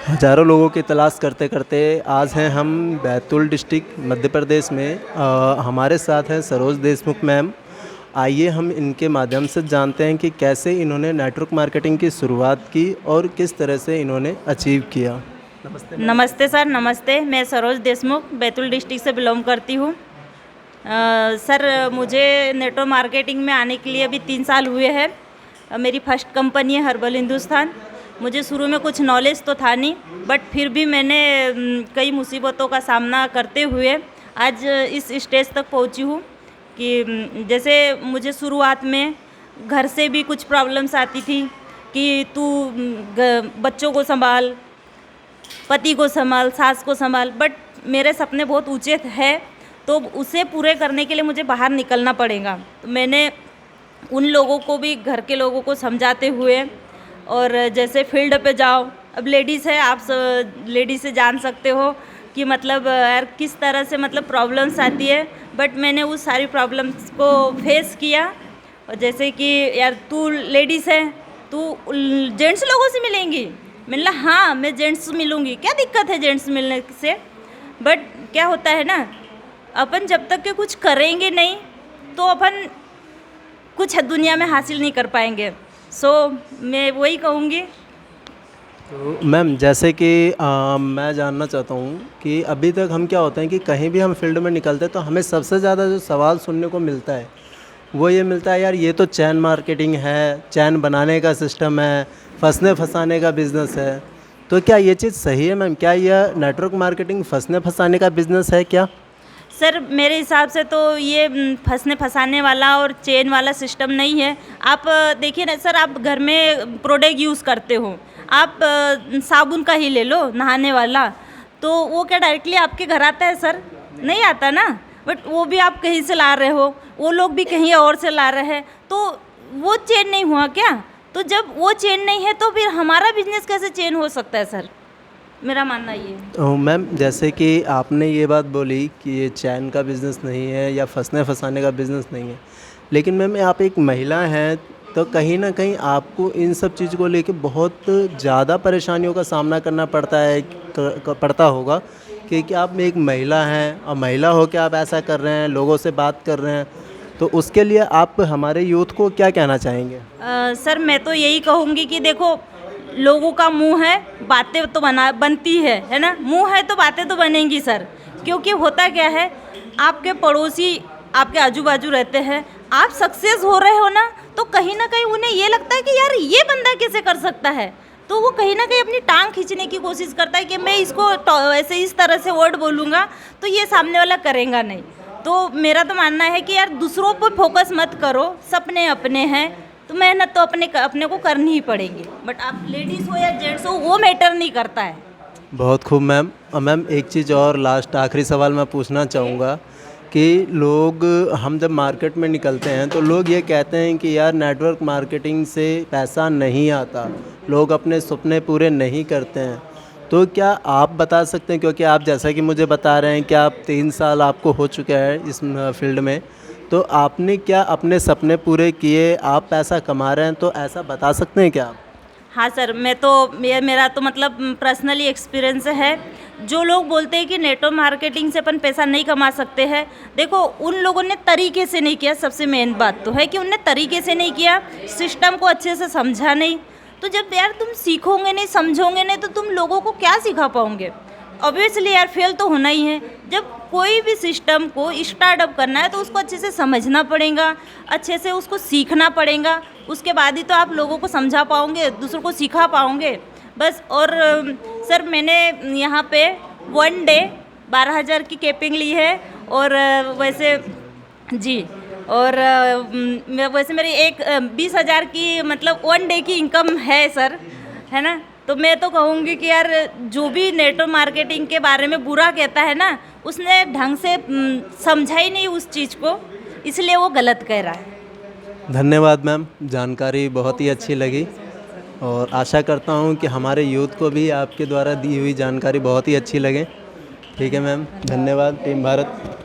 हज़ारों लोगों की तलाश करते करते आज हैं हम बैतूल डिस्ट्रिक्ट मध्य प्रदेश में। हमारे साथ हैं सरोज देशमुख मैम। आइए हम इनके माध्यम से जानते हैं कि कैसे इन्होंने नेटवर्क मार्केटिंग की शुरुआत की और किस तरह से इन्होंने अचीव किया। नमस्ते मैम। नमस्ते सर, नमस्ते। मैं सरोज देशमुख बैतूल डिस्ट्रिक्ट से बिलोंग करती हूँ। सर, मुझे नेटवर्क मार्केटिंग में आने के लिए अभी 3 साल हुए हैं। मेरी फर्स्ट कंपनी है हर्बल हिंदुस्तान। मुझे शुरू में कुछ नॉलेज तो था नहीं, बट फिर भी मैंने कई मुसीबतों का सामना करते हुए आज इस स्टेज तक पहुँची हूँ कि जैसे मुझे शुरुआत में घर से भी कुछ प्रॉब्लम्स आती थी कि तू बच्चों को संभाल, पति को संभाल, सास को संभाल, बट मेरे सपने बहुत ऊंचे हैं, तो उसे पूरे करने के लिए मुझे बाहर निकलना पड़ेगा। तो मैंने उन लोगों को भी, घर के लोगों को समझाते हुए, और जैसे फील्ड पे जाओ, अब लेडीज़ है, आप लेडीज़ से जान सकते हो कि मतलब यार किस तरह से मतलब प्रॉब्लम्स आती है, बट मैंने उस सारी प्रॉब्लम्स को फेस किया। और जैसे कि यार तू लेडीज़ है, तू जेंट्स लोगों से मिलेंगी। मैंने कहा हाँ, मैं जेंट्स से मिलूँगी, क्या दिक्कत है जेंट्स मिलने से। बट क्या होता है ना, अपन जब तक के कुछ करेंगे नहीं तो अपन कुछ दुनिया में हासिल नहीं कर पाएंगे। सो मैं वही कहूँगी। तो मैम जैसे कि मैं जानना चाहता हूँ कि अभी तक हम क्या होते हैं कि कहीं भी हम फील्ड में निकलते हैं तो हमें सबसे ज़्यादा जो सवाल सुनने को मिलता है वो ये मिलता है, यार ये तो चैन मार्केटिंग है, चैन बनाने का सिस्टम है, फंसने फंसाने का बिज़नेस है। तो क्या ये चीज़ सही है मैम? क्या यह नेटवर्क मार्केटिंग फंसने फंसाने का बिज़नेस है क्या? सर, मेरे हिसाब से तो ये फंसने फंसाने वाला और चेन वाला सिस्टम नहीं है। आप देखिए ना सर, आप घर में प्रोडक्ट यूज़ करते हो, आप साबुन का ही ले लो, नहाने वाला, तो वो क्या डायरेक्टली आपके घर आता है सर? नहीं आता ना। बट वो भी आप कहीं से ला रहे हो, वो लोग भी कहीं और से ला रहे हैं, तो वो चेन नहीं हुआ क्या? तो जब वो चेन नहीं है तो फिर हमारा बिजनेस कैसे चेन हो सकता है सर? मेरा मानना ये है। तो मैम जैसे कि आपने ये बात बोली कि ये चैन का बिज़नेस नहीं है या फंसने फंसाने का बिज़नेस नहीं है, लेकिन मैम आप एक महिला हैं तो कहीं ना कहीं आपको इन सब चीज़ को लेके बहुत ज़्यादा परेशानियों का सामना करना पड़ता है, पड़ता होगा कि आप एक महिला हैं और महिला हो के आप ऐसा कर रहे हैं, लोगों से बात कर रहे हैं, तो उसके लिए आप हमारे यूथ को क्या कहना चाहेंगे? सर, मैं तो यही कहूँगी कि देखो, लोगों का मुंह है, बातें तो बनती है ना। मुंह है तो बातें तो बनेंगी सर। क्योंकि होता क्या है, आपके पड़ोसी आपके आजू बाजू रहते हैं, आप सक्सेस हो रहे हो ना, तो कहीं ना कहीं उन्हें ये लगता है कि यार ये बंदा कैसे कर सकता है, तो वो कहीं ना कहीं अपनी टांग खींचने की कोशिश करता है कि मैं इसको ऐसे इस तरह से वर्ड बोलूँगा तो ये सामने वाला करेगा नहीं। तो मेरा तो मानना है कि यार दूसरों पर फोकस मत करो, सपने अपने हैं, तो मेहनत तो अपने को करनी ही पड़ेगी। बट आप लेडीज़ हो या जेंट्स हो, वो मैटर नहीं करता है। बहुत खूब मैम। मैम एक चीज़ और लास्ट आखिरी सवाल मैं पूछना चाहूँगा कि लोग, हम जब मार्केट में निकलते हैं तो लोग ये कहते हैं कि यार नेटवर्क मार्केटिंग से पैसा नहीं आता, लोग अपने सपने पूरे नहीं करते हैं। तो क्या आप बता सकते हैं, क्योंकि आप जैसा कि मुझे बता रहे हैं कि आप 3 साल आपको हो चुका है इस फील्ड में, तो आपने क्या अपने सपने पूरे किए, आप पैसा कमा रहे हैं, तो ऐसा बता सकते हैं क्या आप? हाँ सर, मेरा तो मतलब पर्सनली एक्सपीरियंस है। जो लोग बोलते हैं कि नेटवर्क मार्केटिंग से अपन पैसा नहीं कमा सकते हैं, देखो उन लोगों ने तरीके से नहीं किया। सबसे मेन बात तो है कि उनने तरीके से नहीं किया, सिस्टम को अच्छे से समझा नहीं। तो जब यार तुम सीखोगे नहीं, समझोगे नहीं, तो तुम लोगों को क्या सिखा पाओगे? ऑब्वियसली यार फेल तो होना ही है। जब कोई भी सिस्टम को स्टार्टअप करना है तो उसको अच्छे से समझना पड़ेगा, अच्छे से उसको सीखना पड़ेगा, उसके बाद ही तो आप लोगों को समझा पाओगे, दूसरों को सिखा पाओगे बस। और सर, मैंने यहाँ पे 1 डे 12,000 की कैपिंग ली है। और वैसे जी, और वैसे मेरी 20,000 की मतलब 1 डे की इनकम है सर, है ना। तो मैं तो कहूँगी कि यार जो भी नेटवर्क मार्केटिंग के बारे में बुरा कहता है ना, उसने ढंग से समझा ही नहीं उस चीज़ को, इसलिए वो गलत कह रहा है। धन्यवाद मैम, जानकारी बहुत ही अच्छी लगी और आशा करता हूँ कि हमारे यूथ को भी आपके द्वारा दी हुई जानकारी बहुत ही अच्छी लगे। ठीक है मैम, धन्यवाद। टीम भारत।